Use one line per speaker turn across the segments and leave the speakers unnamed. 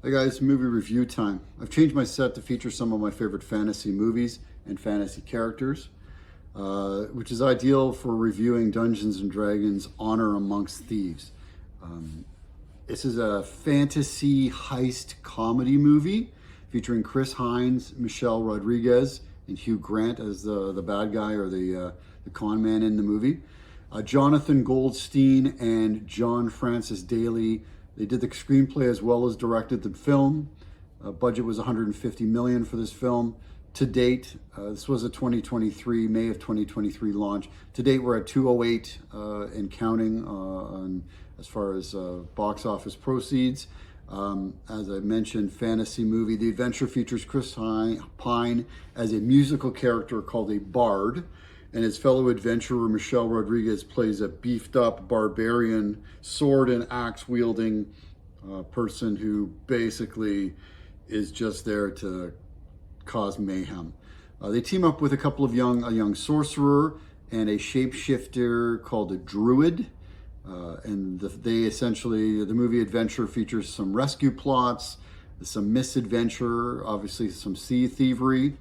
Hey guys, movie review time. I've changed my set to feature some of my favorite fantasy movies and fantasy characters, which is ideal for reviewing Dungeons and Dragons Honor Amongst Thieves. This is a fantasy heist comedy movie featuring Chris Hines, Michelle Rodriguez, and Hugh Grant as the bad guy or the con man in the movie. Jonathan Goldstein and John Francis Daly. They did the screenplay as well as directed the film. Budget was $150 million for this film. To date, this was a May of 2023 launch. To date, we're at 208 and counting as far as box office proceeds. As I mentioned, fantasy movie. The adventure features Chris Pine as a musical character called a bard, and his fellow adventurer Michelle Rodriguez plays a beefed up barbarian, sword and axe wielding person who basically is just there to cause mayhem. They team up with a couple of a young sorcerer and a shapeshifter called a druid. The movie adventure features some rescue plots, some misadventure, obviously some sea thievery.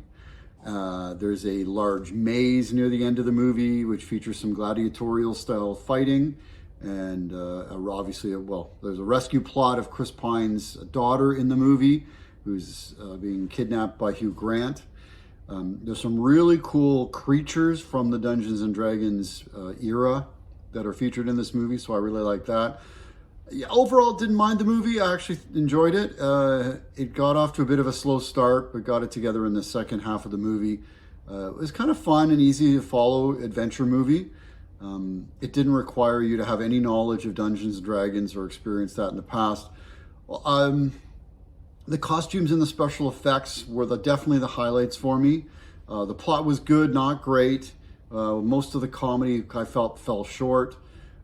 There's a large maze near the end of the movie, which features some gladiatorial style fighting. And there's a rescue plot of Chris Pine's daughter in the movie, who's being kidnapped by Hugh Grant. There's some really cool creatures from the Dungeons and Dragons era that are featured in this movie, so I really like that. Yeah, overall, didn't mind the movie. I actually enjoyed it. It got off to a bit of a slow start, but got it together in the second half of the movie. It was kind of fun and easy to follow adventure movie. It didn't require you to have any knowledge of Dungeons and Dragons or experience that in the past. The costumes and the special effects were definitely the highlights for me. The plot was good, not great. Most of the comedy I felt fell short.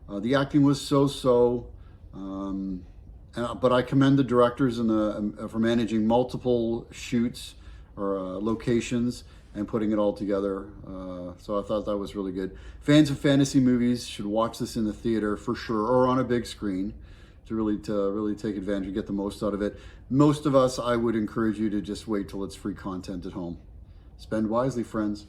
The acting was so-so. But I commend the directors for managing multiple shoots or locations and putting it all together. So I thought that was really good. Fans of fantasy movies should watch this in the theater for sure, or on a big screen to really take advantage and get the most out of it. Most of us, I would encourage you to just wait till it's free content at home. Spend wisely, friends.